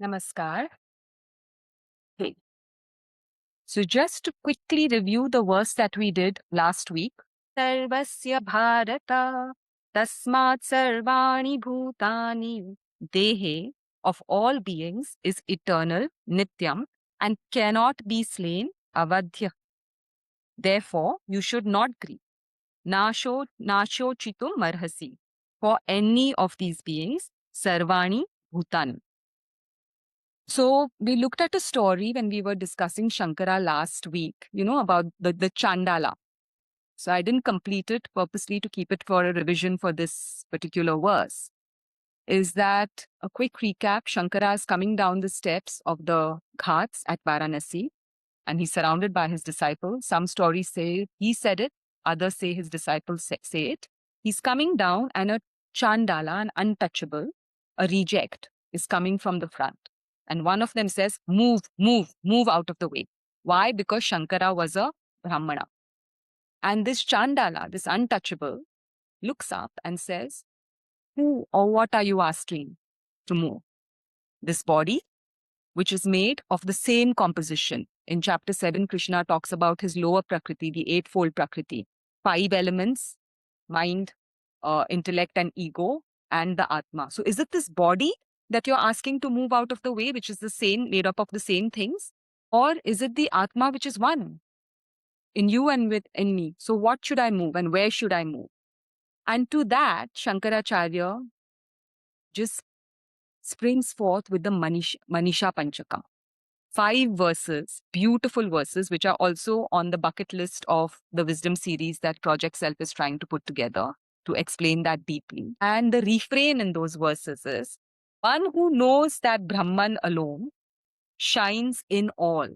Namaskar. Hey. So just to quickly review the verse that we did last week. Sarvasya Bharata Tasmat Sarvani Bhutani Dehe of all beings is eternal, nityam, and cannot be slain, avadhya. Therefore, you should not grieve. Nasho chitum marhasi. For any of these beings, Sarvani Bhutani. So we looked at a story when we were discussing Shankara last week, about the Chandala. So I didn't complete it purposely to keep it for a revision for this particular verse. Is that a quick recap? Shankara is coming down the steps of the ghats at Varanasi and he's surrounded by his disciples. Some stories say he said it, others say his disciples say it. He's coming down and a Chandala, an untouchable, a reject, is coming from the front. And one of them says, move out of the way. Why? Because Shankara was a Brahmana. And this Chandala, this untouchable, looks up and says, who or what are you asking to move? This body, which is made of the same composition. In chapter 7, Krishna talks about his lower prakriti, the eightfold prakriti, 5 elements, mind, intellect and ego, and the Atma. So is it this body that you're asking to move out of the way, which is the same, made up of the same things? Or is it the Atma, which is one in you and in me? So what should I move and where should I move? And to that, Shankaracharya just springs forth with the Manisha Panchaka. 5 verses, beautiful verses, which are also on the bucket list of the wisdom series that Project Self is trying to put together to explain that deeply. And the refrain in those verses is, one who knows that Brahman alone shines in all,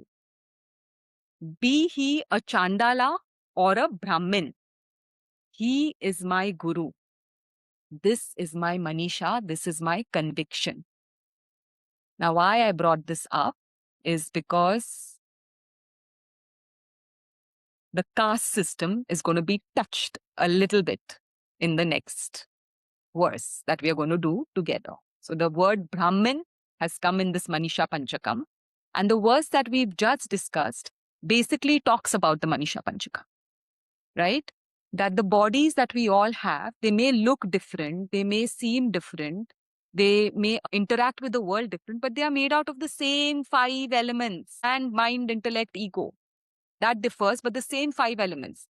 be he a Chandala or a Brahmin, he is my Guru. This is my Manisha, this is my conviction. Now, why I brought this up is because the caste system is going to be touched a little bit in the next verse that we are going to do together. So the word Brahmin has come in this Manisha Panchakam. And the verse that we've just discussed basically talks about the Manisha Panchakam, right? That the bodies that we all have, they may look different, they may seem different, they may interact with the world different, but they are made out of the same 5 elements: and mind, intellect, ego. That differs, but the same 5 elements.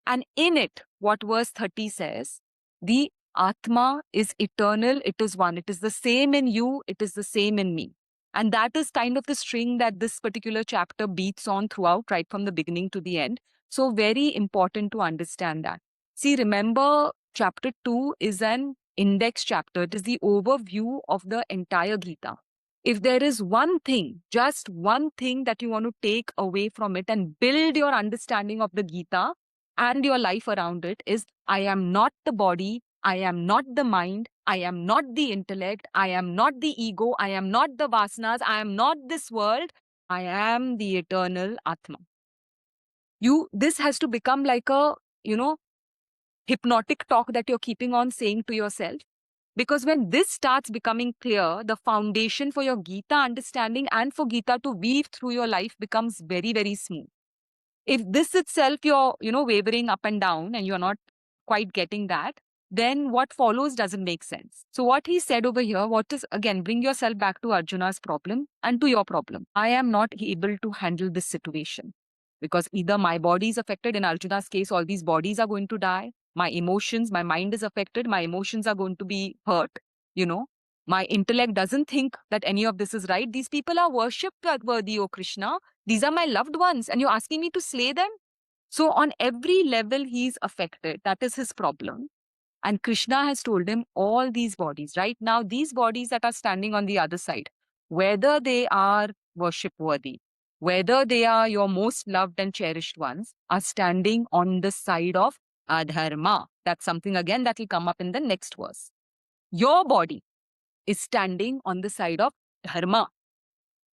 And in it, what verse 30 says, the Atma is eternal, it is one. It is the same in you, it is the same in me. And that is kind of the string that this particular chapter beats on throughout, right from the beginning to the end. So very important to understand that. See, remember, chapter 2 is an index chapter. It is the overview of the entire Gita. If there is one thing, just one thing that you want to take away from it and build your understanding of the Gita and your life around it, is I am not the body, I am not the mind, I am not the intellect, I am not the ego, I am not the vasanas, I am not this world, I am the eternal Atma. This has to become like a, hypnotic talk that you're keeping on saying to yourself. Because when this starts becoming clear, the foundation for your Gita understanding and for Gita to weave through your life becomes very, very smooth. If this itself you're, wavering up and down and you're not quite getting that, then what follows doesn't make sense. So what he said over here, again, bring yourself back to Arjuna's problem and to your problem. I am not able to handle this situation because either my body is affected. In Arjuna's case, all these bodies are going to die. My emotions, my mind is affected. My emotions are going to be hurt. My intellect doesn't think that any of this is right. These people are worship worthy, O Krishna. These are my loved ones, and you're asking me to slay them? So on every level, he's affected. That is his problem. And Krishna has told him all these bodies, right now, these bodies that are standing on the other side, whether they are worship worthy, whether they are your most loved and cherished ones, are standing on the side of adharma. That's something again that will come up in the next verse. Your body is standing on the side of dharma.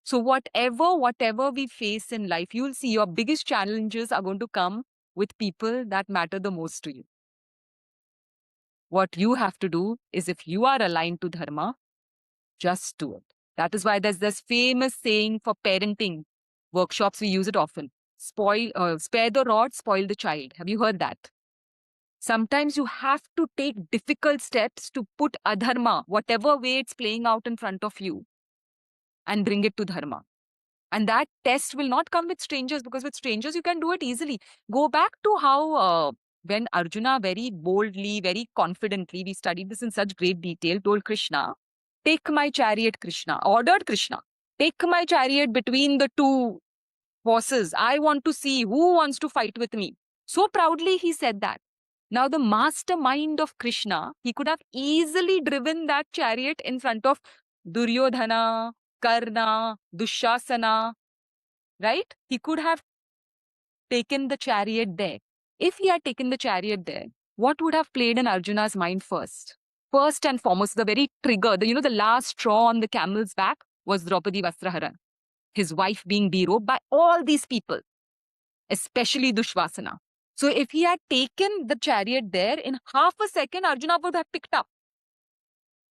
So whatever we face in life, you'll see your biggest challenges are going to come with people that matter the most to you. What you have to do is, if you are aligned to dharma, just do it. That is why there's this famous saying for parenting workshops, we use it often. Spare the rod, spoil the child. Have you heard that? Sometimes you have to take difficult steps to put adharma, whatever way it's playing out in front of you, and bring it to dharma. And that test will not come with strangers, because with strangers you can do it easily. Go back to how when Arjuna very boldly, very confidently, we studied this in such great detail, told Krishna, take my chariot, Krishna, ordered Krishna, take my chariot between the two horses. I want to see who wants to fight with me. So proudly he said that. Now the mastermind of Krishna, he could have easily driven that chariot in front of Duryodhana, Karna, Dushasana, right? He could have taken the chariot there. If he had taken the chariot there, what would have played in Arjuna's mind first? First and foremost, the very trigger, the last straw on the camel's back was Draupadi Vastraharan, his wife being derobed by all these people, especially Dushvasana. So if he had taken the chariot there, in half a second, Arjuna would have picked up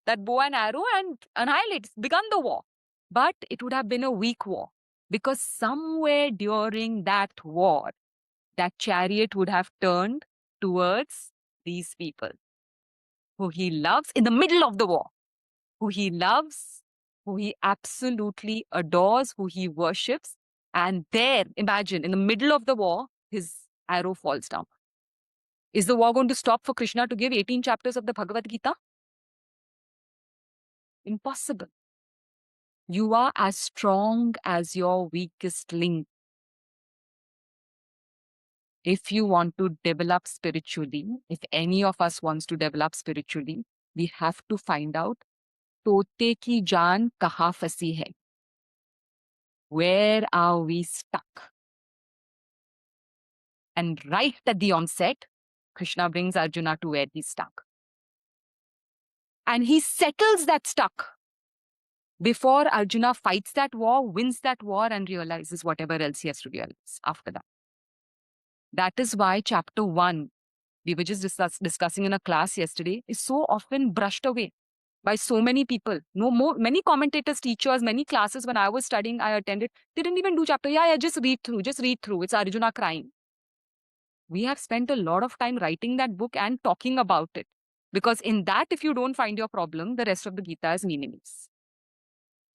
that bow and arrow and annihilated, begun the war. But it would have been a weak war, because somewhere during that war, that chariot would have turned towards these people who he loves in the middle of the war, who he loves, who he absolutely adores, who he worships. And there, imagine, in the middle of the war, his arrow falls down. Is the war going to stop for Krishna to give 18 chapters of the Bhagavad Gita? Impossible. You are as strong as your weakest link. If you want to develop spiritually, if any of us wants to develop spiritually, we have to find out tote ki jaan kaha fasi hai. Where are we stuck? And right at the onset, Krishna brings Arjuna to where he's stuck. And he settles that stuck before Arjuna fights that war, wins that war, and realizes whatever else he has to realize after that. That is why chapter 1, we were just discussing in a class yesterday, is so often brushed away by so many people. Many commentators, teachers, many classes when I was studying, I attended, they didn't even do chapter. Yeah, just read through. It's Arjuna crying. We have spent a lot of time writing that book and talking about it. Because in that, if you don't find your problem, the rest of the Gita is meaningless.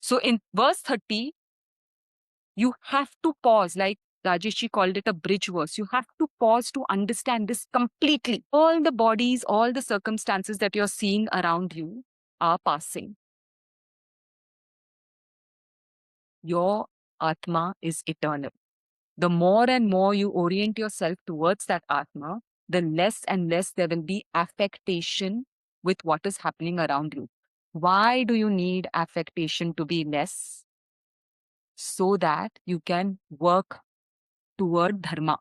So in verse 30, you have to pause, like Rajesh called it a bridge verse. You have to pause to understand this completely. All the bodies, all the circumstances that you're seeing around you are passing. Your Atma is eternal. The more and more you orient yourself towards that Atma, the less and less there will be affectation with what is happening around you. Why do you need affectation to be less? So that you can work toward dharma.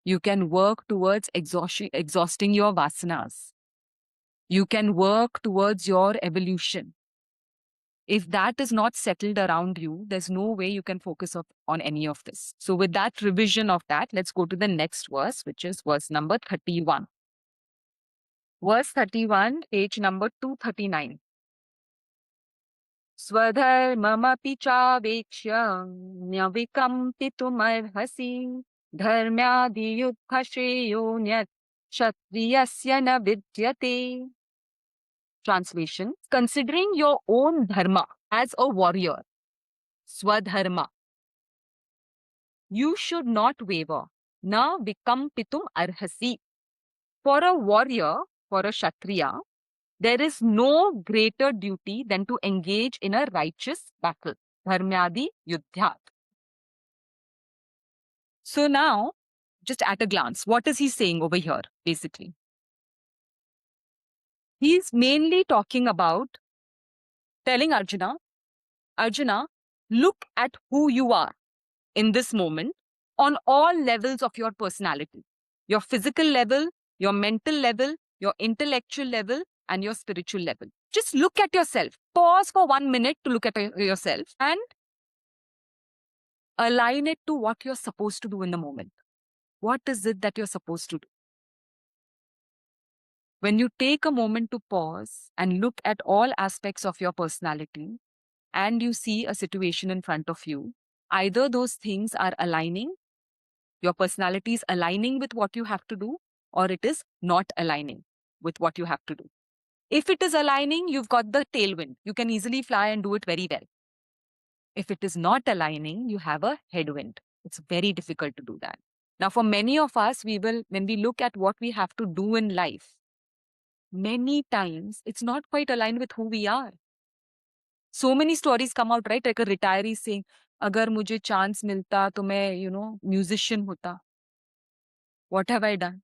You can work towards exhausting your vasanas. You can work towards your evolution. If that is not settled around you, there's no way you can focus on any of this. So with that revision of that, let's go to the next verse, which is verse number 31. Verse 31, page number 239. Swadharmamapi chavekshya nyavikampitum dharmyadi yuddhashreyo kshatriyasya na vidyate. Translation: considering your own dharma as a warrior, Swadharma, you should not waver. Na vikampitum arhasi. For a warrior, for a Kshatriya, there is no greater duty than to engage in a righteous battle. Dharmyadi yuddhyat. So now, just at a glance, what is he saying over here, basically? He's mainly talking about telling Arjuna, look at who you are in this moment on all levels of your personality. Your physical level, your mental level, your intellectual level, and your spiritual level. Just look at yourself. Pause for 1 minute to look at yourself and align it to what you're supposed to do in the moment. What is it that you're supposed to do? When you take a moment to pause and look at all aspects of your personality, and you see a situation in front of you, either those things are aligning, your personality is aligning with what you have to do, or it is not aligning with what you have to do. If it is aligning, you've got the tailwind. You can easily fly and do it very well. If it is not aligning, you have a headwind. It's very difficult to do that. Now, for many of us, when we look at what we have to do in life, many times it's not quite aligned with who we are. So many stories come out, right? Like a retiree saying, "Agar mujhe chance milta, to main, musician hota." What have I done?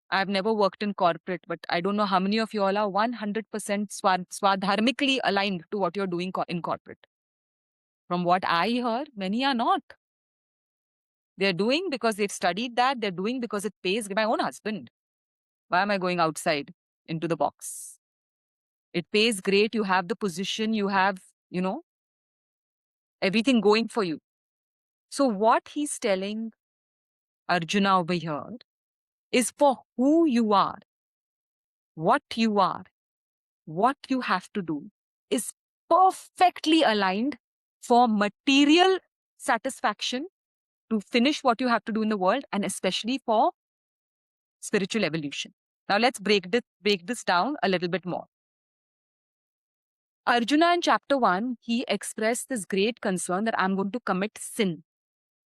I've never worked in corporate, but I don't know how many of you all are 100% swadharmically aligned to what you're doing in corporate. From what I hear, many are not. They're doing because they've studied that. They're doing because it pays. My own husband. Why am I going outside into the box? It pays great. You have the position. You have, everything going for you. So what he's telling Arjuna over here is for who you are, what you are, what you have to do is perfectly aligned for material satisfaction to finish what you have to do in the world, and especially for spiritual evolution. Now let's break this down a little bit more. Arjuna in chapter 1, he expressed this great concern that I'm going to commit sin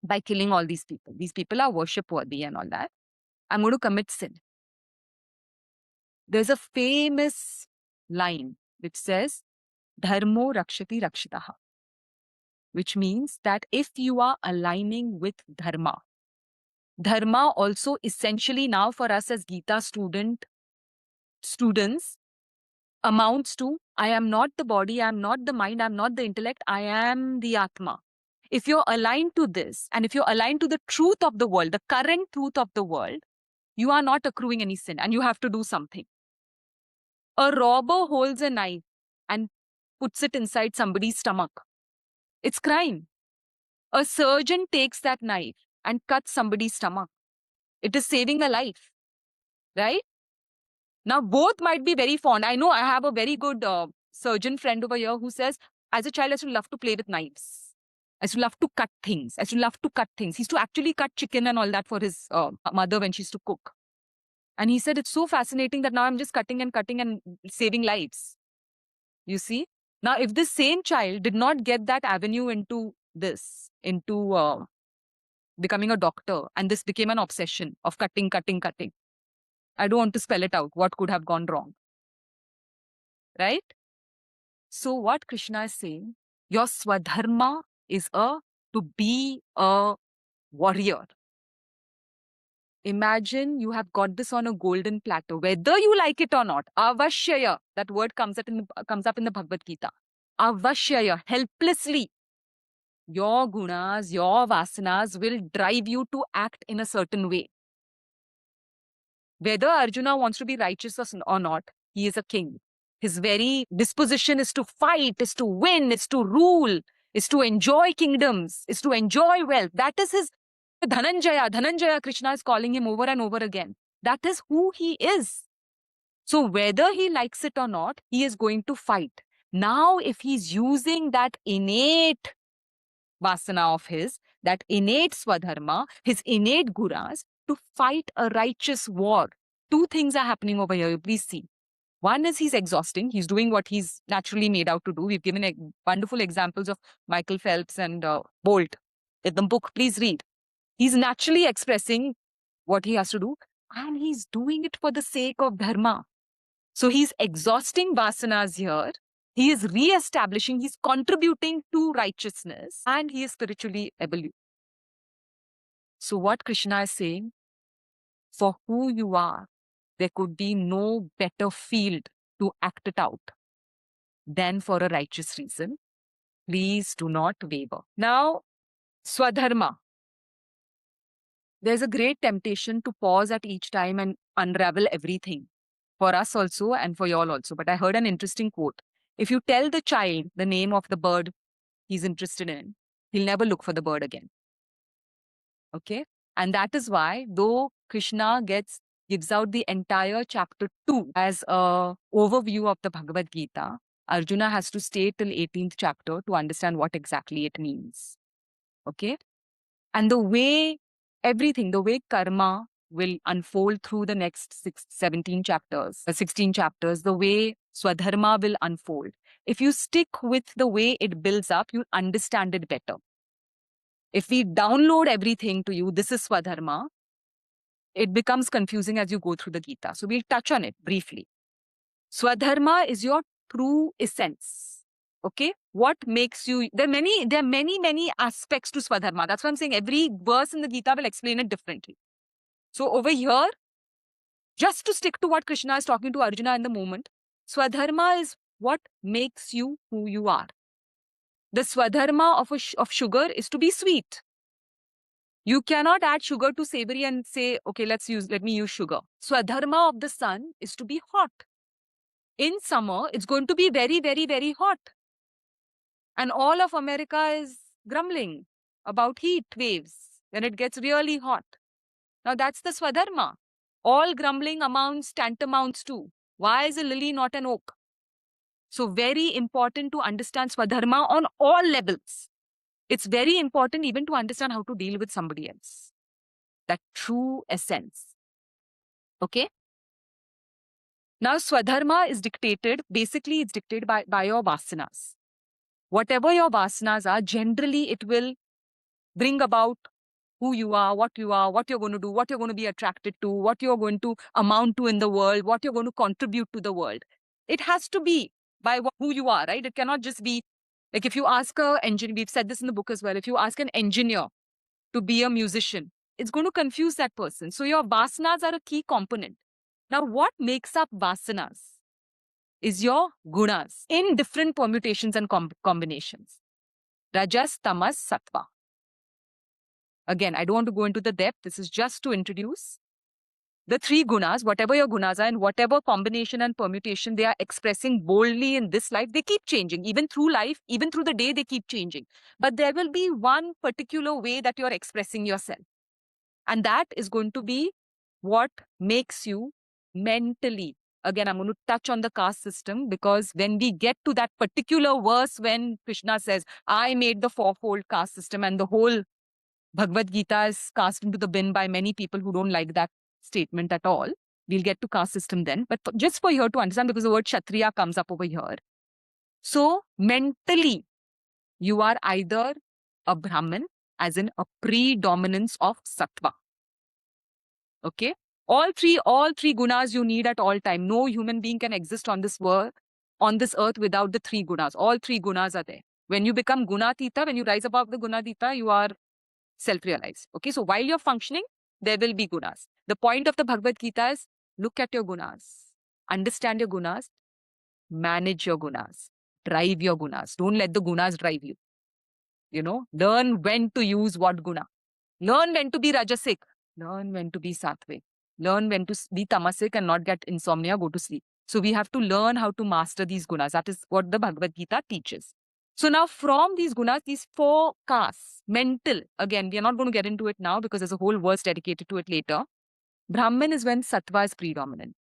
by killing all these people. These people are worship worthy and all that. I'm going to commit sin. There's a famous line which says, Dharmo rakshati rakshitaha, which means that if you are aligning with dharma, dharma also essentially now for us as Gita students amounts to, I am not the body, I am not the mind, I am not the intellect, I am the Atma. If you're aligned to this, and if you're aligned to the truth of the world, the current truth of the world, you are not accruing any sin and you have to do something. A robber holds a knife and puts it inside somebody's stomach. It's crime. A surgeon takes that knife and cuts somebody's stomach. It is saving a life, right? Now, both might be very fond. I know I have a very good surgeon friend over here who says, as a child, I used to love to play with knives. I used to love to cut things. I used to love to cut things. He used to actually cut chicken and all that for his mother when she used to cook. And he said, it's so fascinating that now I'm just cutting and saving lives. You see? Now, if this same child did not get that avenue into becoming a doctor, and this became an obsession of cutting, I don't want to spell it out. What could have gone wrong? Right? So what Krishna is saying, your Swadharma is to be a warrior. Imagine you have got this on a golden platter, whether you like it or not. Avashyaya, that word comes up in the Bhagavad Gita. Avashyaya, helplessly. Your gunas, your vasanas will drive you to act in a certain way. Whether Arjuna wants to be righteous or not, he is a king. His very disposition is to fight, is to win, is to rule, is to enjoy kingdoms, is to enjoy wealth. That is his Dhananjaya. Dhananjaya, Krishna is calling him over and over again. That is who he is. So whether he likes it or not, he is going to fight. Now, if he's using that innate vasana of his, that innate swadharma, his innate gunas, to fight a righteous war. Two things are happening over here. Please see. One is he's exhausting. He's doing what he's naturally made out to do. We've given wonderful examples of Michael Phelps and Bolt in the book. Please read. He's naturally expressing what he has to do, and he's doing it for the sake of dharma. So he's exhausting vasanas here. He is re-establishing, he's contributing to righteousness, and he is spiritually evolved. So what Krishna is saying, for who you are, there could be no better field to act it out than for a righteous reason. Please do not waver. Now, Swadharma. There's a great temptation to pause at each time and unravel everything, for us also and for y'all also. But I heard an interesting quote. If you tell the child the name of the bird he's interested in, he'll never look for the bird again. Okay? And that is why, though Krishna gives out the entire chapter 2 as a overview of the Bhagavad Gita, Arjuna has to stay till 18th chapter to understand what exactly it means. Okay? And the way everything, the way karma will unfold through the next 17 chapters, 16 chapters, the way Swadharma will unfold. If you stick with the way it builds up, you'll understand it better. If we download everything to you, this is Swadharma, it becomes confusing as you go through the Gita. So we'll touch on it briefly. Swadharma is your true essence. Okay? What makes you, there are many aspects to Swadharma. That's why I'm saying every verse in the Gita will explain it differently. So over here, just to stick to what Krishna is talking to Arjuna in the moment, Swadharma is what makes you who you are. The Swadharma of sugar is to be sweet. You cannot add sugar to savory and say, okay, let me use sugar. Swadharma of the sun is to be hot. In summer, it's going to be very hot. And all of America is grumbling about heat waves when it gets really hot. Now that's the Swadharma. All grumbling tantamounts to, why is a lily not an oak? So very important to understand Swadharma on all levels. It's very important even to understand how to deal with somebody else. That true essence. Okay? Now Swadharma is dictated, basically it's dictated by your vasanas. Whatever your vasanas are, generally it will bring about who you are, what you're going to do, what you're going to be attracted to, what you're going to amount to in the world, what you're going to contribute to the world. It has to be by who you are, right? It cannot just be like if you ask an engineer, we've said this in the book as well, if you ask an engineer to be a musician, it's going to confuse that person. So your vasanas are a key component. Now, what makes up vasanas is your gunas in different permutations and combinations. Rajas, tamas, sattva. Again, I don't want to go into the depth. This is just to introduce the three gunas, whatever your gunas are, and whatever combination and permutation they are expressing boldly in this life, they keep changing. Even through life, even through the day, they keep changing. But there will be one particular way that you're expressing yourself. And that is going to be what makes you mentally. Again, I'm going to touch on the caste system because when we get to that particular verse when Krishna says, I made the fourfold caste system, and the whole Bhagavad Gita is cast into the bin by many people who don't like that statement at all. We'll get to caste system then. But just for you to understand, because the word Kshatriya comes up over here. So mentally, you are either a Brahmin, as in a predominance of sattva. Okay? All three gunas you need at all time. No human being can exist on this world, on this earth without the three gunas. All three gunas are there. When you become gunatita, when you rise above the gunatita, you are self-realized. Okay, so while you're functioning, there will be gunas. The point of the Bhagavad Gita is look at your gunas, understand your gunas, manage your gunas, drive your gunas. Don't let the gunas drive you. You know, learn when to use what guna. Learn when to be rajasic. Learn when to be sattvic. Learn when to be tamasic and not get insomnia, go to sleep. So we have to learn how to master these gunas. That is what the Bhagavad Gita teaches. So now from these gunas, these four castes, mental, again, we are not going to get into it now because there's a whole verse dedicated to it later. Brahman is when sattva is predominant.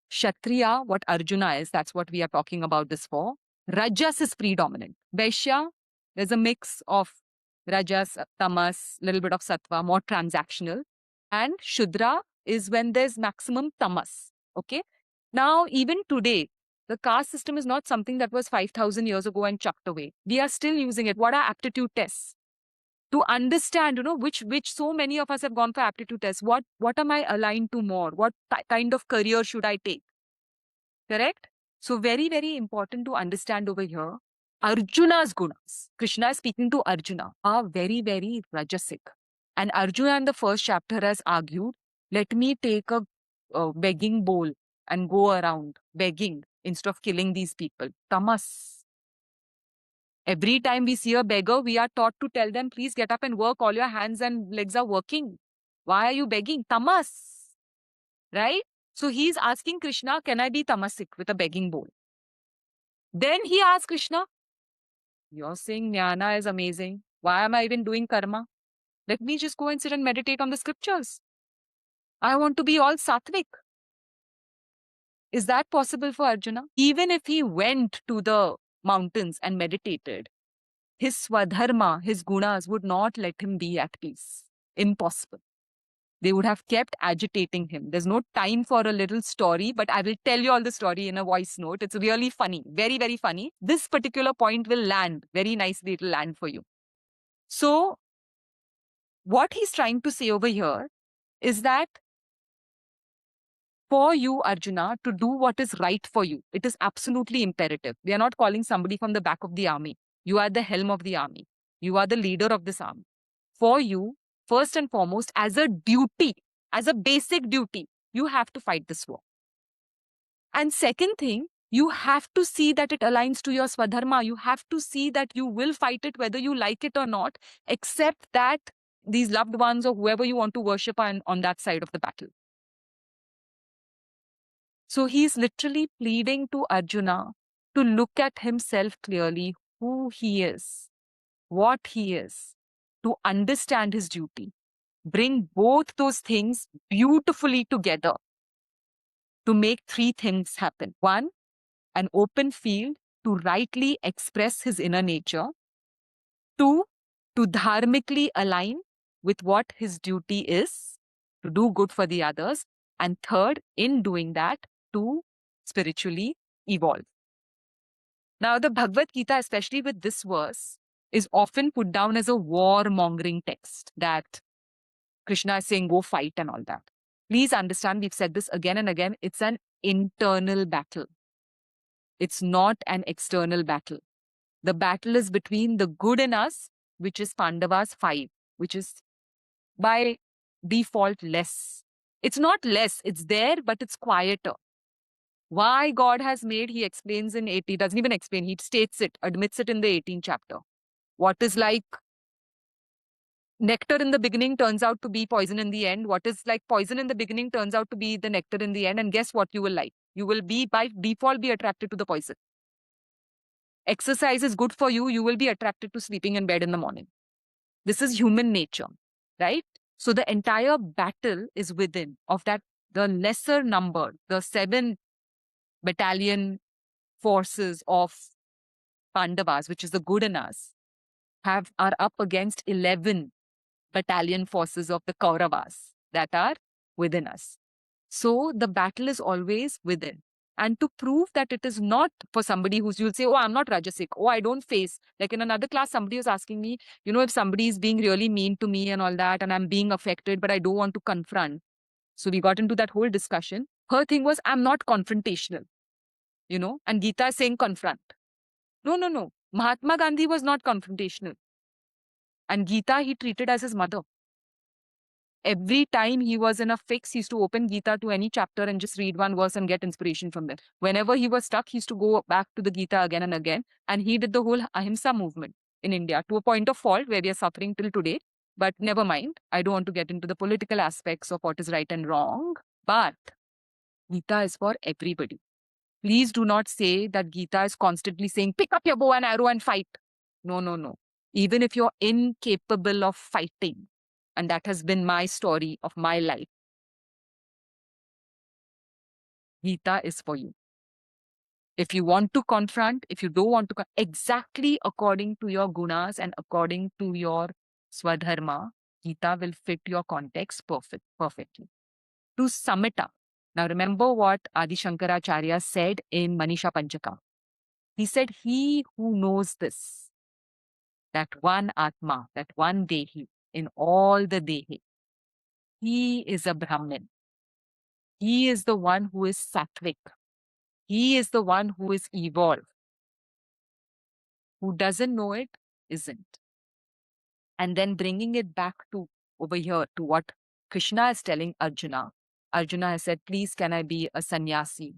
Kshatriya, what Arjuna is, that's what we are talking about this for. Rajas is predominant. Vaishya, there's a mix of Rajas, tamas, little bit of sattva, more transactional. And Shudra is when there's maximum tamas. Okay. Now, even today, the caste system is not something that was 5,000 years ago and chucked away. We are still using it. What are aptitude tests? To understand, you know, which so many of us have gone for aptitude tests. What am I aligned to more? What kind of career should I take? Correct? So very important to understand over here. Arjuna's gunas, Krishna is speaking to Arjuna, are very rajasic. And Arjuna in the first chapter has argued, let me take a begging bowl and go around begging instead of killing these people. Tamas. Every time we see a beggar, we are taught to tell them, please get up and work. All your hands and legs are working. Why are you begging? Tamas. Right? So he's asking Krishna, can I be tamasic with a begging bowl? Then he asks Krishna, you're saying jnana is amazing. Why am I even doing karma? Let me just go and sit and meditate on the scriptures. I want to be all sattvic. Is that possible for Arjuna? Even if he went to the mountains and meditated, his Swadharma, his gunas would not let him be at peace. Impossible. They would have kept agitating him. There's no time for a little story, but I will tell you all the story in a voice note. It's really funny, very, very funny. This particular point will land very nicely. It will land for you. So, what he's trying to say over here is that for you, Arjuna, to do what is right for you, it is absolutely imperative. We are not calling somebody from the back of the army. You are the helm of the army. You are the leader of this army. For you, first and foremost, as a duty, as a basic duty, you have to fight this war. And second thing, you have to see that it aligns to your Swadharma. You have to see that you will fight it whether you like it or not, except that these loved ones or whoever you want to worship are on that side of the battle. So he's literally pleading to Arjuna to look at himself clearly, who he is, what he is, to understand his duty. Bring both those things beautifully together to make three things happen. One, an open field to rightly express his inner nature. Two, to dharmically align with what his duty is, to do good for the others. And third, in doing that, to spiritually evolve. Now, the Bhagavad Gita, especially with this verse, is often put down as a war-mongering text that Krishna is saying, go fight and all that. Please understand, we've said this again and again, it's an internal battle. It's not an external battle. The battle is between the good in us, which is Pandavas 5, which is by default less. It's not less, it's there, but it's quieter. Why God has made, he explains in 80, doesn't even explain, he states it, admits it in the 18th chapter. What is like nectar in the beginning turns out to be poison in the end. What is like poison in the beginning turns out to be the nectar in the end. And guess what you will like? You will be by default be attracted to the poison. Exercise is good for you. You will be attracted to sleeping in bed in the morning. This is human nature, right? So the entire battle is within of that, the lesser number, the 7 battalion forces of Pandavas, which is the good in us, are up against 11 battalion forces of the Kauravas that are within us. So the battle is always within. And to prove that it is not for somebody who's, you'll say, oh, I'm not Rajasic. Oh, I don't face. Like in another class, somebody was asking me, if somebody is being really mean to me and all that, and I'm being affected, but I don't want to confront. So we got into that whole discussion. Her thing was, I'm not confrontational, and Gita is saying confront. No. Mahatma Gandhi was not confrontational. And Gita, he treated as his mother. Every time he was in a fix, he used to open Gita to any chapter and just read one verse and get inspiration from there. Whenever he was stuck, he used to go back to the Gita again and again. And he did the whole Ahimsa movement in India to a point of fault where we are suffering till today. But never mind. I don't want to get into the political aspects of what is right and wrong. But Gita is for everybody. Please do not say that Gita is constantly saying, pick up your bow and arrow and fight. No. Even if you're incapable of fighting, and that has been my story of my life, Gita is for you. If you want to confront, if you don't want to, exactly according to your gunas and according to your Swadharma, Gita will fit your context perfectly. To sum it up, now remember what Adi Shankaracharya said in Manisha Panchaka. He said, he who knows this, that one Atma, that one Dehi, in all the Dehi, he is a Brahmin. He is the one who is sattvic. He is the one who is evolved. Who doesn't know it, isn't. And then bringing it back to over here to what Krishna is telling Arjuna. Arjuna has said, please can I be a sannyasi?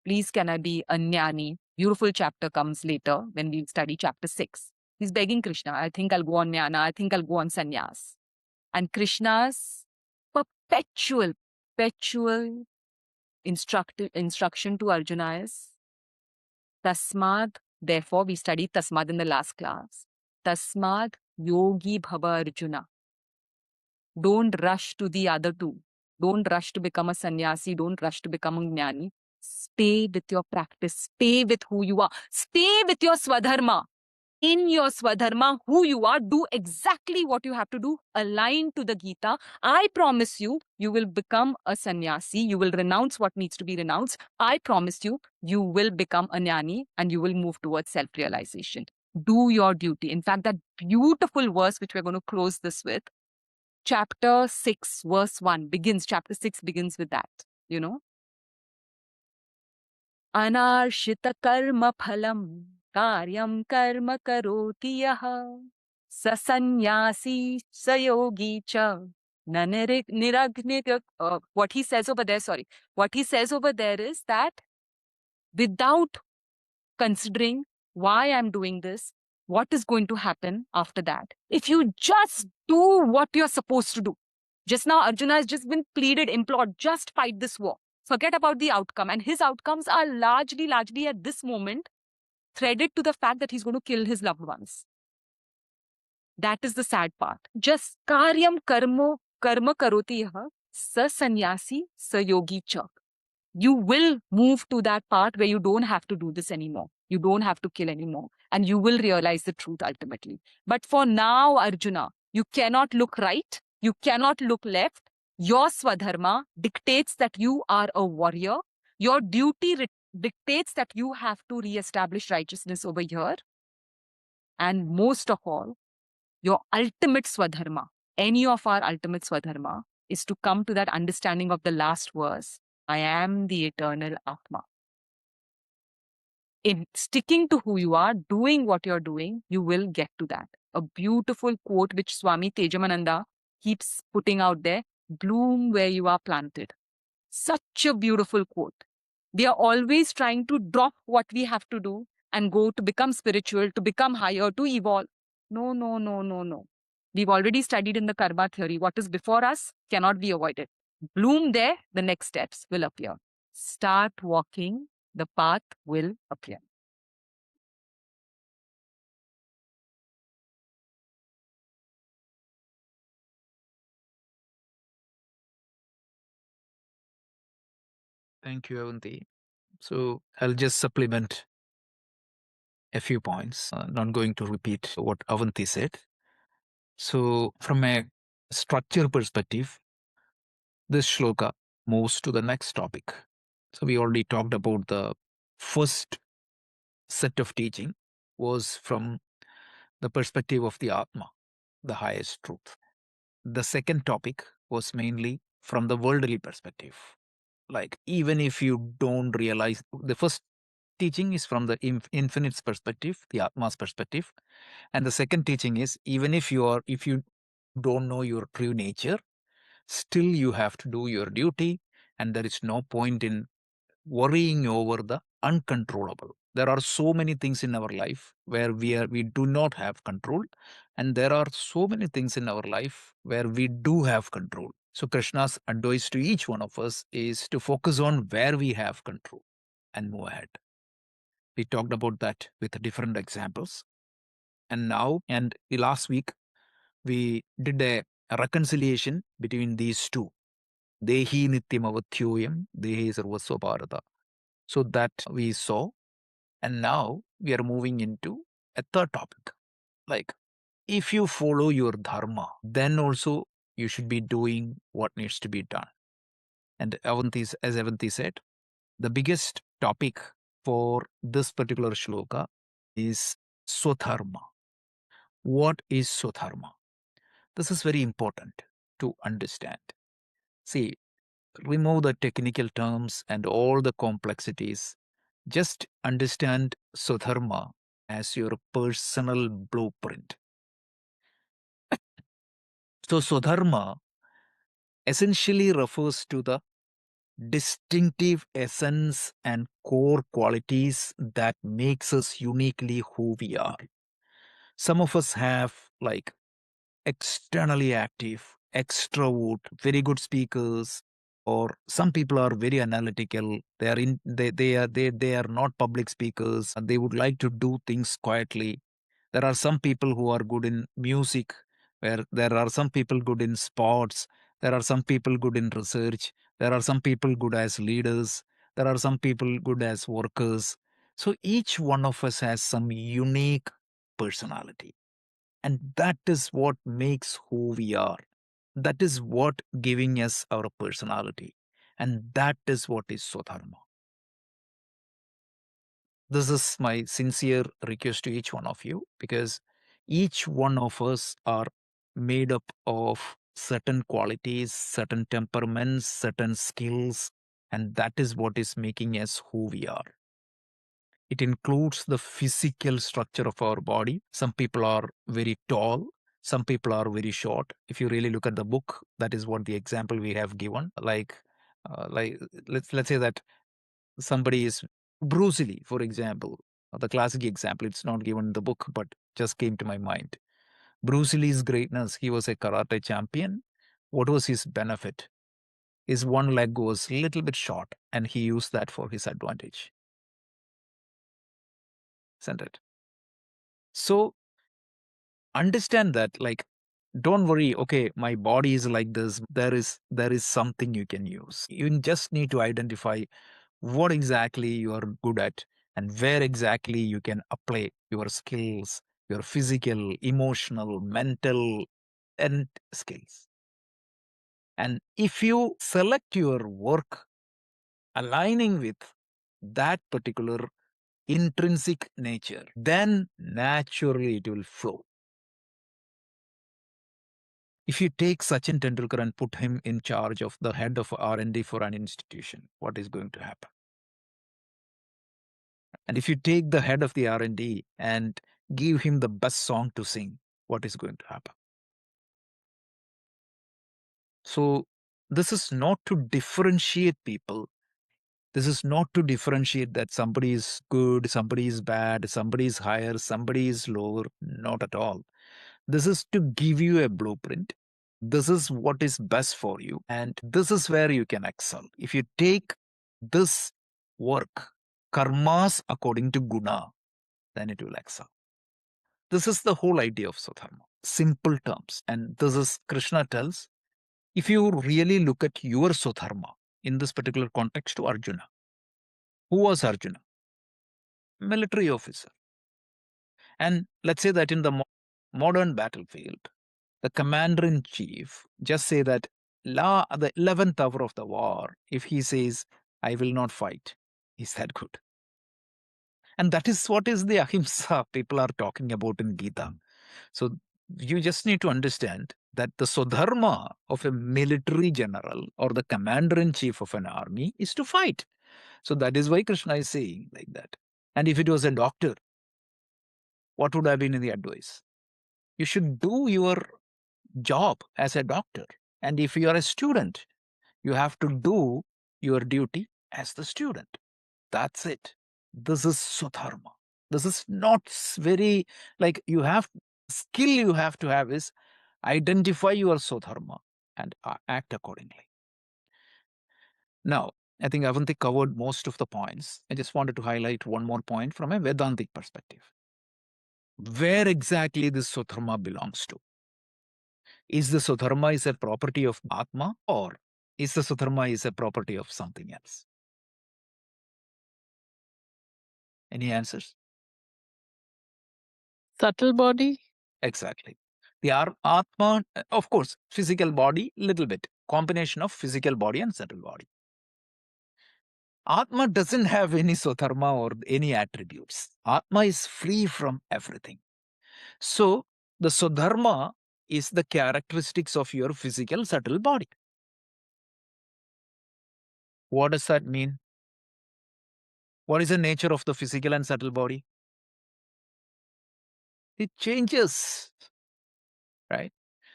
Please can I be a jnani? Beautiful chapter comes later when we study chapter 6. He's begging Krishna, I think I'll go on jnana, I think I'll go on sannyas. And Krishna's perpetual instruction to Arjuna is Tasmad, therefore we studied Tasmad in the last class. Tasmad yogi bhava Arjuna. Don't rush to the other two. Don't rush to become a sannyasi. Don't rush to become a jnani. Stay with your practice. Stay with who you are. Stay with your Swadharma. In your Swadharma, who you are, do exactly what you have to do, align to the Gita. I promise you, you will become a sannyasi. You will renounce what needs to be renounced. I promise you, you will become a jnani and you will move towards self-realization. Do your duty. In fact, that beautiful verse, which we're going to close this with, chapter 6, verse 1 begins, chapter 6 begins with that, you know. अनार्षित कर्म फलम कार्यम कर्म करोति यः स सन्यासी स योगी च न niragni. What he says over there, sorry, what he says over there is that without considering why I'm doing this, what is going to happen after that, if you just do what you're supposed to do. Just now, Arjuna has just been pleaded, implored, just fight this war. Forget about the outcome. And his outcomes are largely at this moment, threaded to the fact that he's going to kill his loved ones. That is the sad part. Just karyam karma karoti yaha sa sannyasi sa yogi cha. You will move to that part where you don't have to do this anymore. You don't have to kill anymore. And you will realize the truth ultimately. But for now, Arjuna, you cannot look right. You cannot look left. Your Swadharma dictates that you are a warrior. Your duty dictates that you have to reestablish righteousness over here. And most of all, your ultimate Swadharma, any of our ultimate Swadharma, is to come to that understanding of the last verse. I am the eternal Atma. In sticking to who you are, doing what you're doing, you will get to that. A beautiful quote which Swami Tejamananda keeps putting out there, bloom where you are planted. Such a beautiful quote. We are always trying to drop what we have to do and go to become spiritual, to become higher, to evolve. No, no, no, no, no. We've already studied in the karma theory. What is before us cannot be avoided. Bloom there, the next steps will appear. Start walking, the path will appear. Thank you, Avanti. So I'll just supplement a few points. Not going to repeat what Avanti said. So from a structure perspective, this shloka moves to the next topic. So we already talked about the first set of teaching was from the perspective of the Atma, the highest truth. The second topic was mainly from the worldly perspective. Like, even if you don't realize, the first teaching is from the infinite's perspective, the Atma's perspective. And the second teaching is, even if you don't know your true nature, still you have to do your duty, and there is no point in worrying over the uncontrollable. There are so many things in our life where we do not have control, and there are so many things in our life where we do have control. So Krishna's advice to each one of us is to focus on where we have control and move ahead. We talked about that with different examples. And last week, we did a reconciliation between these two. Dehi nityam avatyuyam, dehi sarvasva bharata. So that we saw. And now we are moving into a third topic. Like, if you follow your dharma, then also you should be doing what needs to be done. And as Avanti said, the biggest topic for this particular shloka is Swadharma. What is Swadharma? This is very important to understand. See, remove the technical terms and all the complexities. Just understand Swadharma as your personal blueprint. So, Swadharma essentially refers to the distinctive essence and core qualities that makes us uniquely who we are. Some of us have like externally active, extrovert, very good speakers, or some people are very analytical. They are not public speakers. They would like to do things quietly. There are some people who are good in music, where there are some people good in sports. There are some people good in research. There are some people good as leaders. There are some people good as workers. So each one of us has some unique personality. And that is what makes who we are. That is what giving us our personality. And that is what is Swadharma. This is my sincere request to each one of you, because each one of us are made up of certain qualities, certain temperaments, certain skills, and that is what is making us who we are. It includes the physical structure of our body. Some people are very tall, some people are very short. If you really look at the book, that is what the example we have given. Like let's say that somebody is Bruce Lee, for example, the classic example. It's not given in the book, but just came to my mind. Bruce Lee's greatness, he was a karate champion. What was his benefit? His one leg was a little bit short, and he used that for his advantage. Isn't it? So understand that, like, don't worry, okay, my body is like this. There is something you can use. You just need to identify what exactly you are good at and where exactly you can apply your skills, your physical, emotional, mental, and skills. And if you select your work aligning with that particular intrinsic nature, then naturally it will flow. If you take Sachin Tendulkar and put him in charge of the head of R&D for an institution, what is going to happen? And if you take the head of the R&D and give him the best song to sing, what is going to happen? So this is not to differentiate people. This is not to differentiate that somebody is good, somebody is bad, somebody is higher, somebody is lower. Not at all. This is to give you a blueprint. This is what is best for you. And this is where you can excel. If you take this work, karmas according to guna, then it will excel. This is the whole idea of Swadharma. Simple terms. And this is Krishna tells, if you really look at your Swadharma in this particular context to Arjuna, who was Arjuna? Military officer. And let's say that in the modern battlefield, the commander in chief just say that the 11th hour of the war, if he says, I will not fight, is that good? And that is what is the ahimsa people are talking about in Gita. So you just need to understand that the Swadharma of a military general or the commander in chief of an army is to fight. So that is why Krishna is saying like that. And if it was a doctor, what would have been in the advice? You should do your job as a doctor. And if you are a student, you have to do your duty as the student. That's it. This is Swadharma. This is not very, like, you have skill you have to have is identify your Swadharma and act accordingly. Now, I think Avanti covered most of the points. I just wanted to highlight one more point from a Vedantic perspective. Where exactly this Swadharma belongs to? Is the Swadharma is a property of Atma, or is the Swadharma is a property of something else? Any answers? Subtle body? Exactly. The Atma, of course, physical body, little bit. Combination of physical body and subtle body. Atma doesn't have any Swadharma or any attributes. Atma is free from everything. So, the Swadharma is the characteristics of your physical subtle body. What does that mean? What is the nature of the physical and subtle body? It changes, right?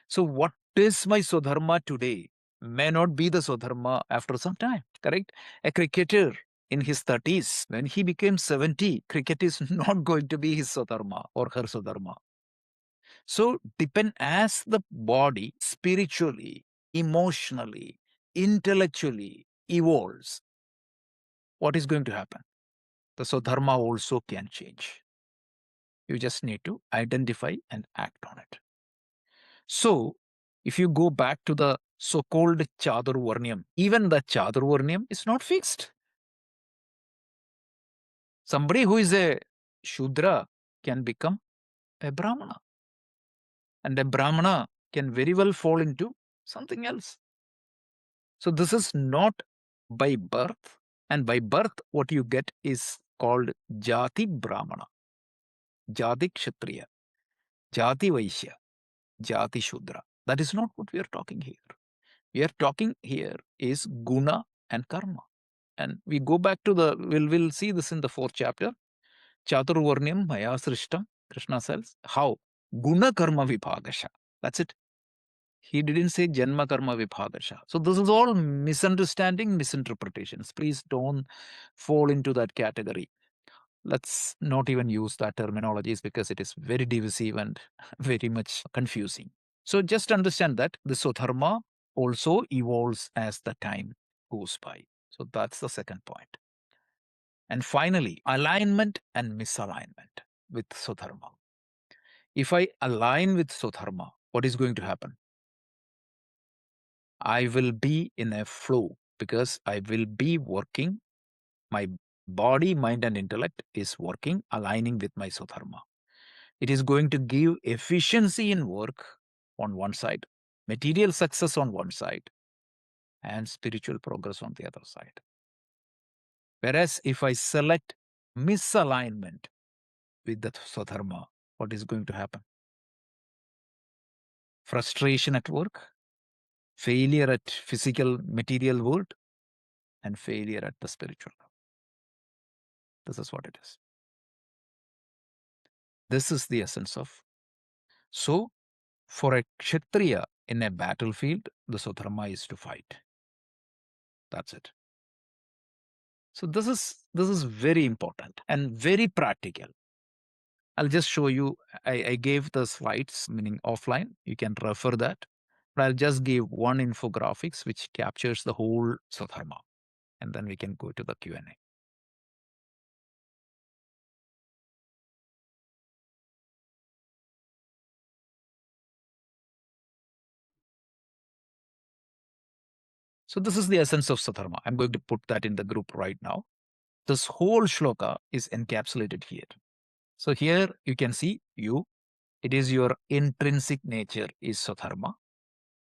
So what is my Swadharma today may not be the Swadharma after some time, correct? A cricketer in his 30s, when he became 70, cricket is not going to be his Swadharma or her Swadharma. So depend as the body spiritually, emotionally, intellectually evolves, what is going to happen? The Swadharma also can change. You just need to identify and act on it. So, if you go back to the so-called Chaturvarnyam, even the Chaturvarnyam is not fixed. Somebody who is a Shudra can become a Brahmana. And a Brahmana can very well fall into something else. So this is not by birth. And by birth, what you get is called Jati Brahmana, Jati Kshatriya, Jati Vaishya, Jati Shudra. That is not what we are talking here. We are talking here is guna and karma. And we go back to we'll see this in the 4th chapter. Chaturvarnyam Maya Srishtam. Krishna says, how? Guna karma vibhagasha. That's it. He didn't say Janma Karma Vibhagasha. So this is all misunderstanding, misinterpretations. Please don't fall into that category. Let's not even use that terminologies because it is very divisive and very much confusing. So just understand that the Swadharma also evolves as the time goes by. So that's the second point. And finally, alignment and misalignment with Swadharma. If I align with Swadharma, what is going to happen? I will be in a flow because I will be working. My body, mind, and intellect is working, aligning with my Swadharma. It is going to give efficiency in work on one side, material success on one side, and spiritual progress on the other side. Whereas if I select misalignment with the Swadharma, what is going to happen? Frustration at work, failure at physical material world, and failure at the spiritual level. This is what it is. This is the essence of. So, for a Kshatriya in a battlefield, the Swadharma is to fight. That's it. So this is very important and very practical. I'll just show you. I gave the slides, meaning offline. You can refer that. But I'll just give one infographics which captures the whole Swadharma, and then we can go to the Q&A. So this is the essence of Swadharma. I'm going to put that in the group right now. This whole shloka is encapsulated here. So here you can see you. It is your intrinsic nature is Swadharma.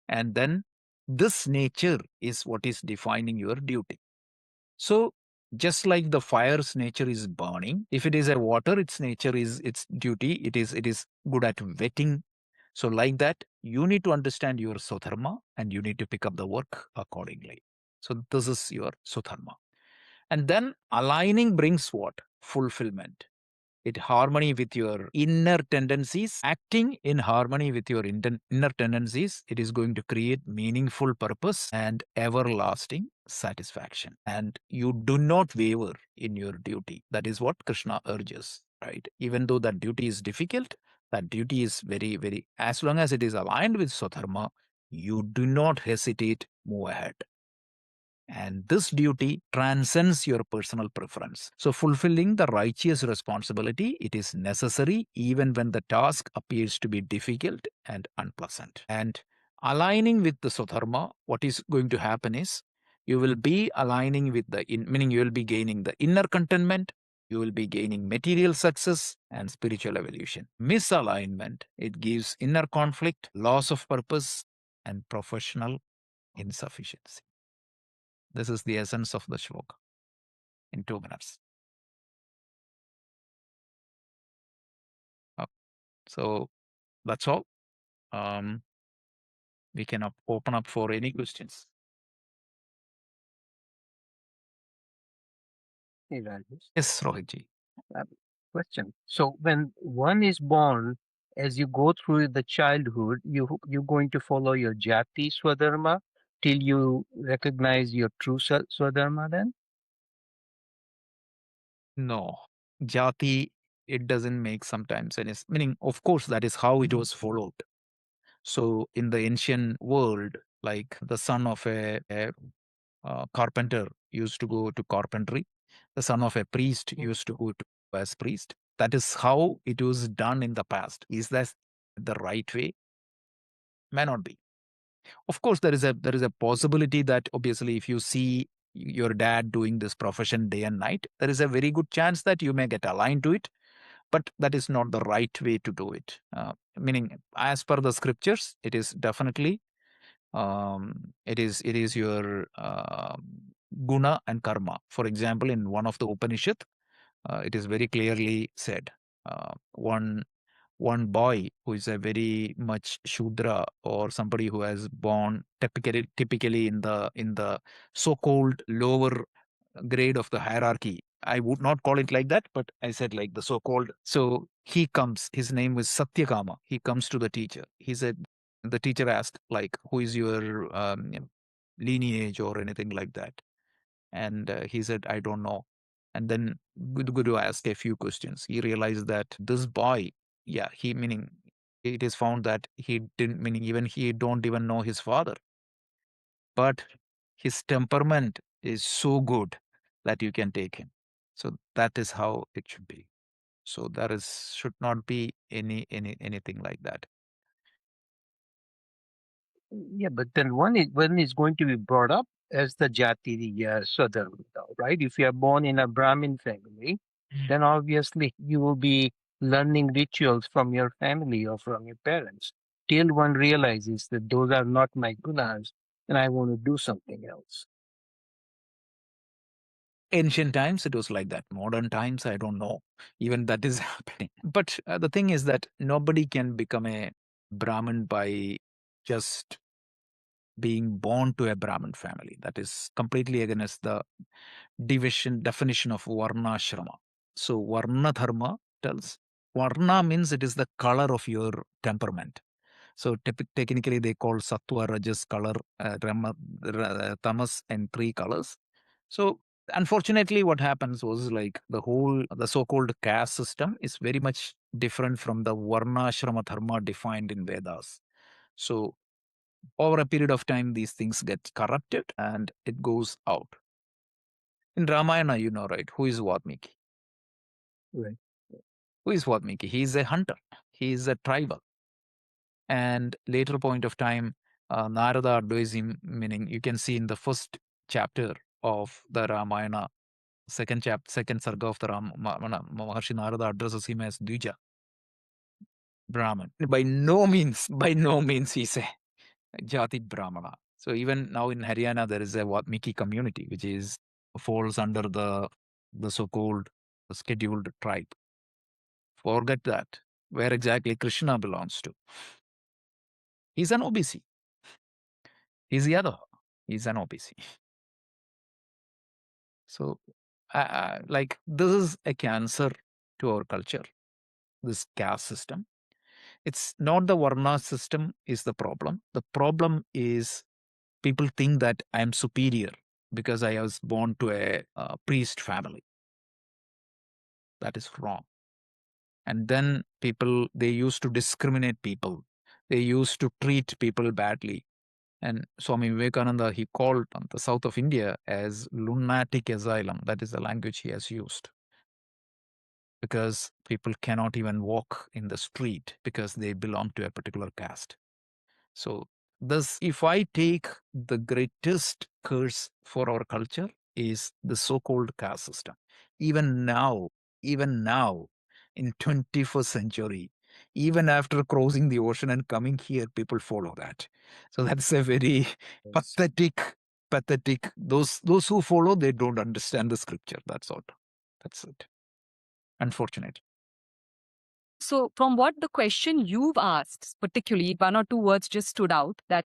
And then this nature is what is defining your duty. So just like the fire's nature is burning, if it is a water, its nature is its duty. It is good at wetting. So like that, you need to understand your Swadharma and you need to pick up the work accordingly. So this is your Swadharma. And then aligning brings what? Fulfillment. It harmony with your inner tendencies, acting in harmony with your inner tendencies. It is going to create meaningful purpose and everlasting satisfaction. And you do not waver in your duty. That is what Krishna urges, right? Even though that duty is difficult, that duty is very, very, as long as it is aligned with Swadharma, you do not hesitate, move ahead. And this duty transcends your personal preference. So fulfilling the righteous responsibility, it is necessary even when the task appears to be difficult and unpleasant. And aligning with the Swadharma, what is going to happen is you will be aligning with meaning you will be gaining the inner contentment, you will be gaining material success and spiritual evolution. Misalignment, it gives inner conflict, loss of purpose, and professional insufficiency. This is the essence of the shloka in 2 minutes. So that's all. We can open up for any questions. Hey, Rajesh. Yes, Rohitji. Question. So when one is born, as you go through the childhood, you're going to follow your jati swadharma till you recognize your true swadharma then? No, jati, it doesn't make sometimes any meaning. Of course, that is how it was followed. So in the ancient world, like the son of a carpenter used to go to carpentry, the son of a priest used to go to as priest. That is how it was done in the past. Is that the right way? May not be. Of course, there is a possibility that obviously if you see your dad doing this profession day and night, there is a very good chance that you may get aligned to it, but that is not the right way to do it. Meaning, as per the scriptures, it is definitely it is your guna and karma. For example, in one of the Upanishad, it is very clearly said, one boy who is a very much shudra, or somebody who has born typically in the so-called lower grade of the hierarchy. I would not call it like that, but I said like the so-called. So he comes, his name was Satyakama. He comes to the teacher. He said, the teacher asked, like, who is your lineage or anything like that? And he said, I don't know. And then Guru asked a few questions. He realized that this boy, yeah, he meaning it is found that he didn't, meaning even he don't even know his father, but his temperament is so good that you can take him. So that is how it should be. So there is should not be anything like that. Yeah, but then one is going to be brought up as the jati Swadharma, right? If you are born in a Brahmin family, then obviously you will be learning rituals from your family or from your parents till one realizes that those are not my gunas and I want to do something else. Ancient times it was like that. Modern times I don't know. Even that is happening. But the thing is that nobody can become a Brahmin by just being born to a Brahmin family. That is completely against the definition of Varna Ashrama. So Varna Dharma tells Varna means it is the color of your temperament. So technically they call sattva, rajas, color, tamas, and three colors. So unfortunately, what happens was like the so-called caste system is very much different from the Varna Ashrama Dharma defined in Vedas. So over a period of time, these things get corrupted and it goes out. In Ramayana, you know, right? Who is Valmiki? Right. Who is Valmiki? He is a hunter. He is a tribal. And later point of time, Narada advised him, meaning you can see in the first chapter of the Ramayana, second sarga of the Ramayana, Maharshi Narada addresses him as Dvija, Brahman. By no means he's a Jati Brahmana. So even now in Haryana, there is a Valmiki community, which is falls under the so-called scheduled tribe. Forget that. Where exactly Krishna belongs to. He's an OBC. He's the other. He's an OBC. So, like, this is a cancer to our culture, this caste system. It's not the Varna system is the problem. The problem is people think that I'm superior because I was born to a priest family. That is wrong. And then they used to discriminate people. They used to treat people badly. And Swami Vivekananda, he called the south of India as lunatic asylum. That is the language he has used. Because people cannot even walk in the street because they belong to a particular caste. So thus, if I take the greatest curse for our culture is the so-called caste system. Even now, in 21st century, even after crossing the ocean and coming here, people follow that. So that's a very Yes. pathetic. Those who follow, they don't understand the scripture. That's all. That's it. Unfortunately. So, from what the question you've asked, particularly one or two words just stood out, that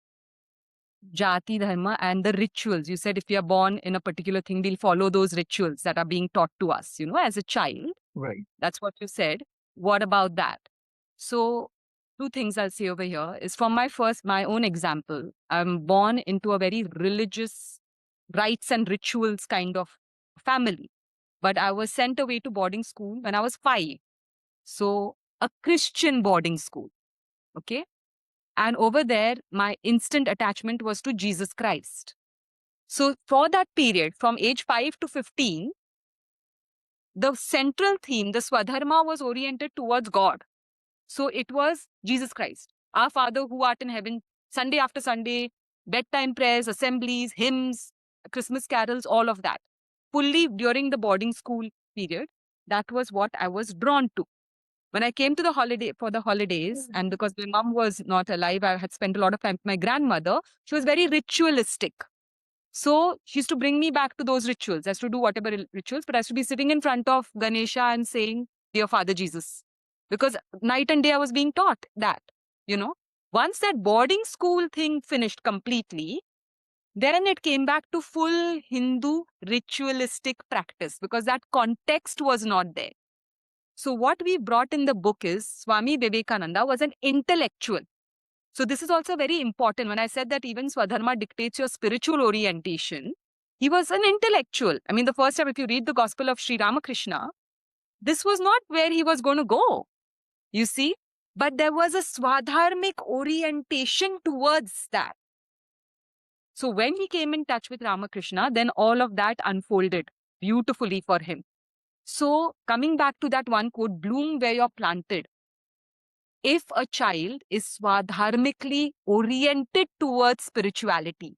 jati dharma and the rituals. You said if we are born in a particular thing, we'll follow those rituals that are being taught to us, as a child. Right. That's what you said. What about that? So, two things I'll say over here is from my own example. I'm born into a very religious rites and rituals kind of family, but I was sent away to boarding school when I was 5. So, a Christian boarding school. Okay. And over there, my instant attachment was to Jesus Christ. So, for that period, from age 5 to 15, the central theme, the Swadharma, was oriented towards God. So, it was Jesus Christ, our Father who art in heaven, Sunday after Sunday, bedtime prayers, assemblies, hymns, Christmas carols, all of that. Fully during the boarding school period, that was what I was drawn to. When I came to the holidays, and because my mom was not alive, I had spent a lot of time with my grandmother. She was very ritualistic. So she used to bring me back to those rituals. I used to do whatever rituals, but I used to be sitting in front of Ganesha and saying, Dear Father Jesus. Because night and day I was being taught that, you know. Once that boarding school thing finished completely, then it came back to full Hindu ritualistic practice because that context was not there. So what we brought in the book is Swami Vivekananda was an intellectual. So this is also very important. When I said that even Swadharma dictates your spiritual orientation, he was an intellectual. I mean, the first time, if you read the Gospel of Sri Ramakrishna, this was not where he was going to go, you see. But there was a Swadharmic orientation towards that. So when he came in touch with Ramakrishna, then all of that unfolded beautifully for him. So coming back to that one quote, bloom where you're planted. If a child is swadharmically oriented towards spirituality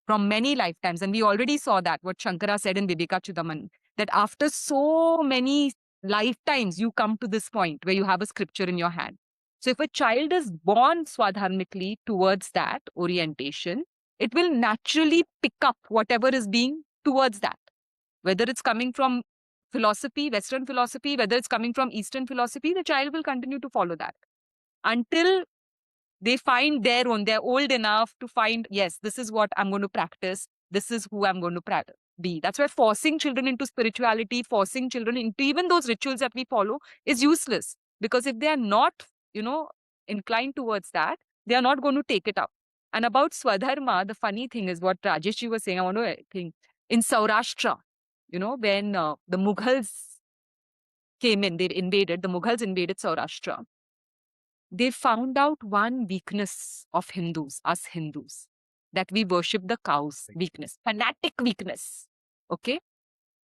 from many lifetimes, and we already saw that, what Shankara said in Vivekachudaman, that after so many lifetimes, you come to this point where you have a scripture in your hand. So if a child is born swadharmically towards that orientation, it will naturally pick up whatever is being towards that, whether it's coming from philosophy, Western philosophy, whether it's coming from Eastern philosophy, the child will continue to follow that until they find their own. They're old enough to find, yes, this is what I'm going to practice. This is who I'm going to be. That's why forcing children into spirituality, forcing children into even those rituals that we follow is useless. Because if they are not, inclined towards that, they are not going to take it up. And about Swadharma, the funny thing is what Rajeshji was saying, I want to think, in Saurashtra, when the Mughals came in, the Mughals invaded Saurashtra. They found out one weakness of Hindus, us Hindus, that we worship the cows. Weakness, fanatic weakness. Okay.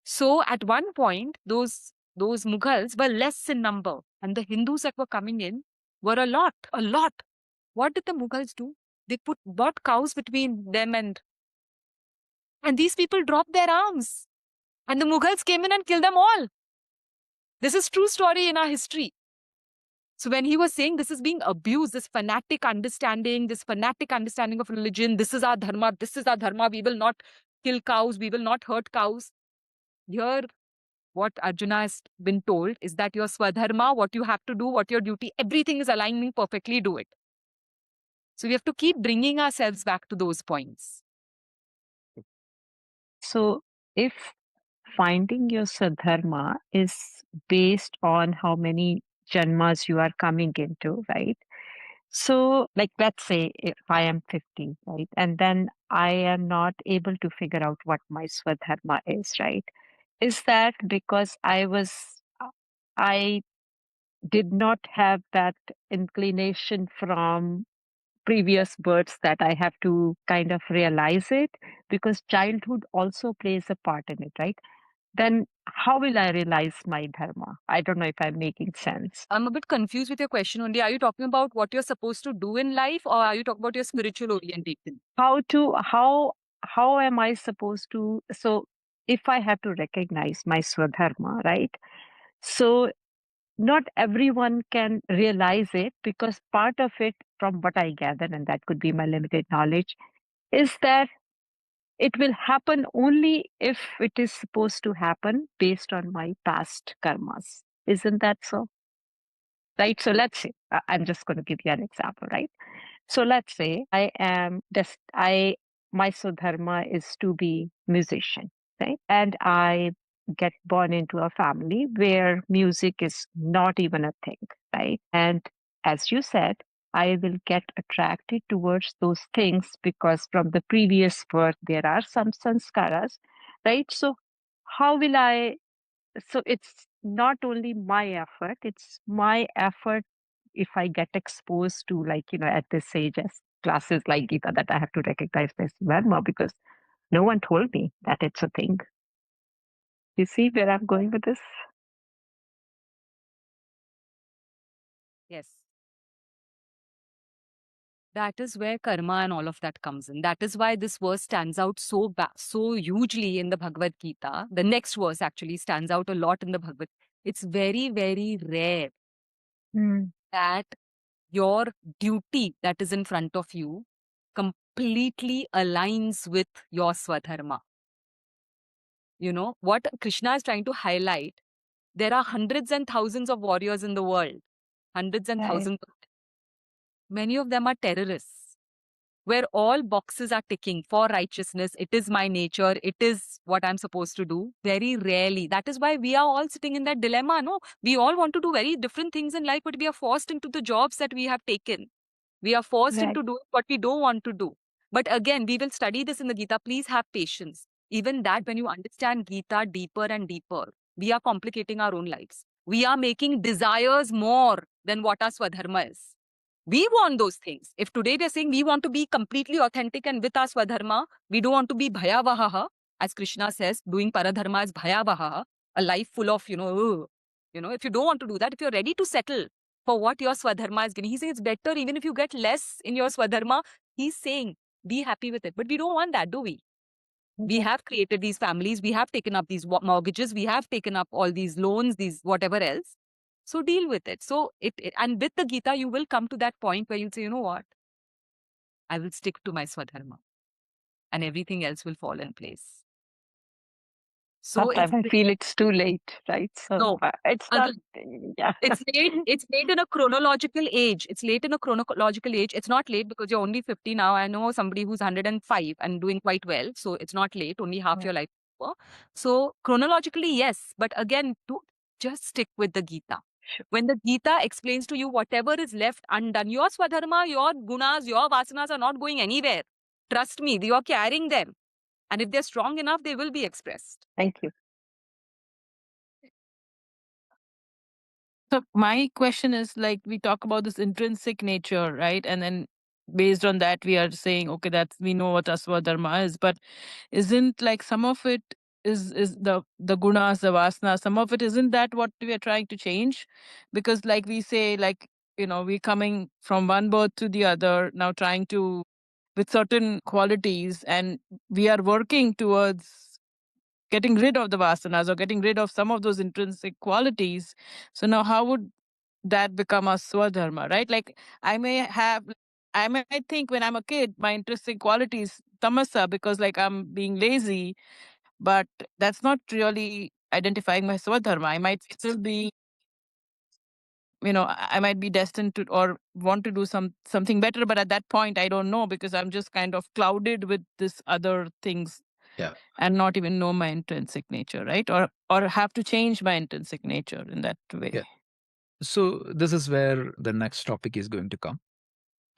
So at one point, those Mughals were less in number, and the Hindus that were coming in were a lot, a lot. What did the Mughals do? They bought cows between them, and these people dropped their arms, and the Mughals came in and killed them all. This is true story in our history. So when he was saying this is being abused, this fanatic understanding of religion, this is our dharma, we will not kill cows, we will not hurt cows. Here, what Arjuna has been told is that your swadharma, what you have to do, what your duty, everything is aligning perfectly, do it. So we have to keep bringing ourselves back to those points. So if finding your Swadharma is based on how many janmas you are coming into, right? So, like, let's say if I am 50, right? And then I am not able to figure out what my Swadharma is, right? Is that because I did not have that inclination from previous births that I have to kind of realize it? Because childhood also plays a part in it, right? Then how will I realize my dharma? I don't know if I'm making sense. I'm a bit confused with your question only. Are you talking about what you're supposed to do in life, or are you talking about your spiritual orientation? How am I supposed to, so if I have to recognize my swadharma, right? So not everyone can realize it, because part of it, from what I gather, and that could be my limited knowledge, is that it will happen only if it is supposed to happen based on my past karmas. Isn't that so? Right? So let's say, I'm just going to give you an example, right? So let's say my swadharma is to be musician, right? And I get born into a family where music is not even a thing, right? And as you said, I will get attracted towards those things because from the previous birth there are some sanskaras, right? So how will I so it's not only my effort, it's my effort if I get exposed to, like, at this age, as classes like Gita, that I have to recognize this dharma, because no one told me that it's a thing. You see where I'm going with this? Yes. That is where karma and all of that comes in. That is why this verse stands out so hugely in the Bhagavad Gita. The next verse actually stands out a lot in the Bhagavad. It's very, very rare that your duty that is in front of you completely aligns with your Swadharma. You know, what Krishna is trying to highlight, there are hundreds and thousands of warriors in the world. Hundreds and Right. thousands. Many of them are terrorists, where all boxes are ticking for righteousness. It is my nature. It is what I'm supposed to do. Very rarely. That is why we are all sitting in that dilemma. No, we all want to do very different things in life, but we are forced into the jobs that we have taken. We are forced Right. into doing what we don't want to do. But again, we will study this in the Gita. Please have patience. Even that, when you understand Gita deeper and deeper, we are complicating our own lives. We are making desires more than what our Swadharma is. We want those things. If today we are saying we want to be completely authentic and with our Swadharma, we don't want to be bhayavaha, as Krishna says, doing paradharma is bhayavaha, a life full of, if you don't want to do that, if you're ready to settle for what your Swadharma is giving, he's saying it's better even if you get less in your Swadharma, he's saying be happy with it. But we don't want that, do we? We have created these families, we have taken up these mortgages, we have taken up all these loans, these whatever else. So deal with it. So and with the Gita, you will come to that point where you'll say, you know what? I will stick to my Swadharma and everything else will fall in place. So Sometimes I feel it's too late, right? So no, it's not. Yeah. it's late in a chronological age. It's late in a chronological age. It's not late because you're only 50 now. I know somebody who's 105 and doing quite well. So it's not late, only half your life over. So chronologically, yes. But again, to just stick with the Gita. Sure. When the Gita explains to you whatever is left undone, your Swadharma, your gunas, your vasanas are not going anywhere. Trust me, you are carrying them. And if they're strong enough, they will be expressed. Thank you. So my question is, like, we talk about this intrinsic nature, right? And then based on that, we are saying, okay, that's, we know what Aswadharma is, but isn't like some of it is the gunas, the vasana, some of it, isn't that what we are trying to change? Because like we say, like, we're coming from one birth to the other, now trying to, with certain qualities, and we are working towards getting rid of the vasanas or getting rid of some of those intrinsic qualities. So now how would that become a swadharma, right? Like I might think when I'm a kid, my intrinsic quality is tamasa because like I'm being lazy, but that's not really identifying my swadharma. I might still be, I might be destined to or want to do something better, but at that point I don't know because I'm just kind of clouded with this other things. Yeah. And not even know my intrinsic nature, right? Or have to change my intrinsic nature in that way. Yeah. So this is where the next topic is going to come.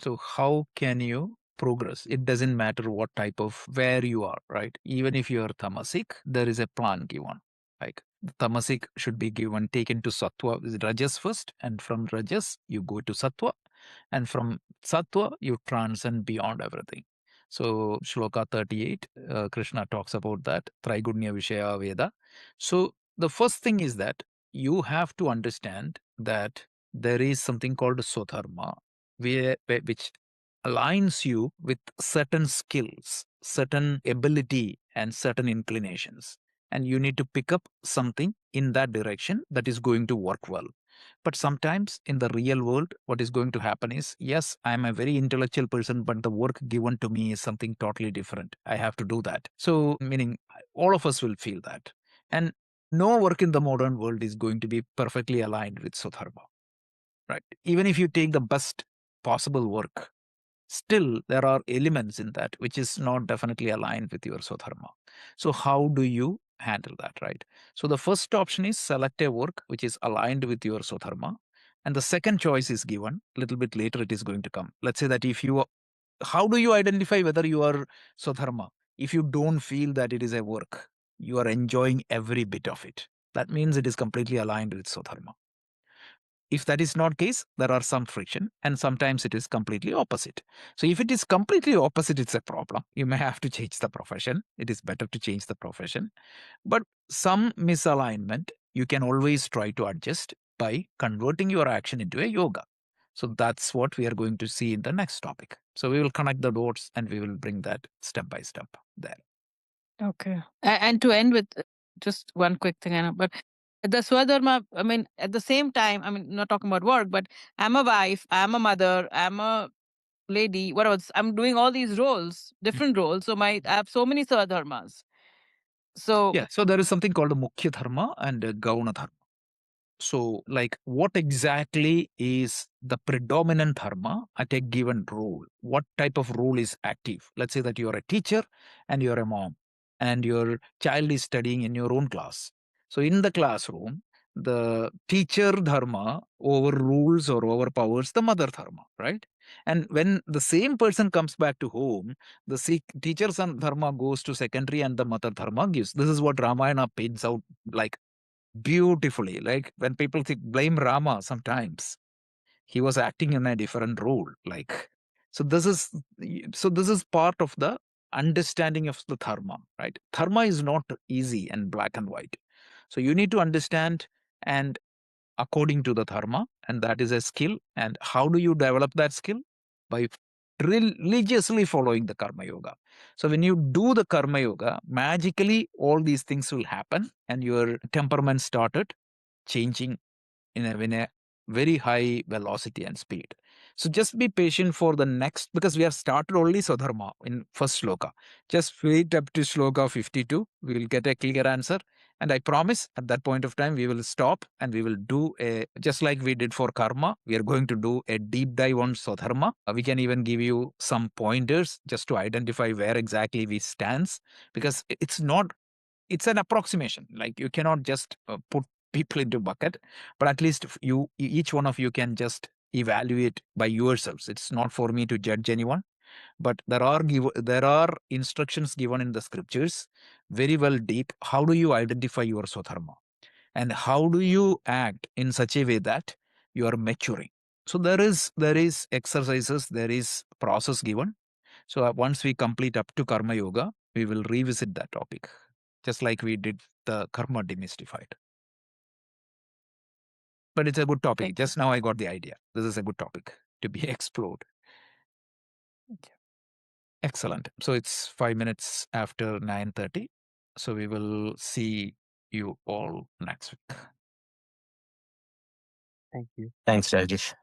So how can you progress? It doesn't matter what type of where you are, right? Even if you are tamasic, there is a plan given. Like the tamasic should be taken to sattva, rajas first, and from rajas you go to sattva, and from sattva you transcend beyond everything. So Shloka 38, Krishna talks about that Traigunya Vishaya Veda. So the first thing is that you have to understand that there is something called Swadharma, which aligns you with certain skills, certain ability, and certain inclinations. And you need to pick up something in that direction that is going to work well. But sometimes in the real world, what is going to happen is, yes, I'm a very intellectual person, but the work given to me is something totally different. I have to do that. So, meaning all of us will feel that. And no work in the modern world is going to be perfectly aligned with Swadharma, right? Even if you take the best possible work, still there are elements in that which is not definitely aligned with your Swadharma. So how do you handle that, right? So the first option is select a work which is aligned with your Swadharma. And the second choice is given a little bit later, it is going to come. Let's say that how do you identify whether you are Swadharma? If you don't feel that it is a work, you are enjoying every bit of it, that means it is completely aligned with Swadharma. If that is not case, there are some friction, and sometimes it is completely opposite. So if it is completely opposite, it's a problem. You may have to change the profession. It is better to change the profession. But some misalignment, you can always try to adjust by converting your action into a yoga. So that's what we are going to see in the next topic. So we will connect the dots and we will bring that step by step there. Okay. And to end with just one quick thing, I know, but the Swadharma, I mean, at the same time, I mean, not talking about work, but I'm a wife, I'm a mother, I'm a lady, what else? I'm doing all these roles, different roles. So I have so many Swadharmas. So Yeah, so there is something called a Mukhya Dharma and a Gauna Dharma. So, like, what exactly is the predominant dharma at a given role? What type of role is active? Let's say that you're a teacher and you're a mom, and your child is studying in your own class. So, in the classroom, the teacher dharma overrules or overpowers the mother dharma, right? And when the same person comes back to home, the teacher's dharma goes to secondary and the mother dharma gives. This is what Ramayana paints out like beautifully. Like when people blame Rama, sometimes he was acting in a different role. Like so this is part of the understanding of the dharma, right? Dharma is not easy and black and white. So you need to understand and according to the dharma, and that is a skill. And how do you develop that skill? By religiously following the karma yoga. So when you do the karma yoga, magically all these things will happen and your temperament started changing in a very high velocity and speed. So just be patient for the next, because we have started only Swadharma in first shloka. Just wait up to shloka 52. We will get a clear answer. And I promise at that point of time, we will stop and we will do just like we did for karma, we are going to do a deep dive on Swadharma. We can even give you some pointers just to identify where exactly we stands, because it's an approximation. Like you cannot just put people into bucket, but at least each one of you can just evaluate by yourselves. It's not for me to judge anyone, but there are instructions given in the scriptures, very well deep. How do you identify your Swadharma, and how do you act in such a way that you are maturing? So there is exercises, there is process given. So once we complete up to karma yoga, we will revisit that topic, just like we did the karma demystified. But it's a good topic. thank Just now I got the idea. This is a good topic to be explored. you. Excellent. So it's 5 minutes after 9:30. So we will see you all next week. Thank you. Thanks, Rajesh.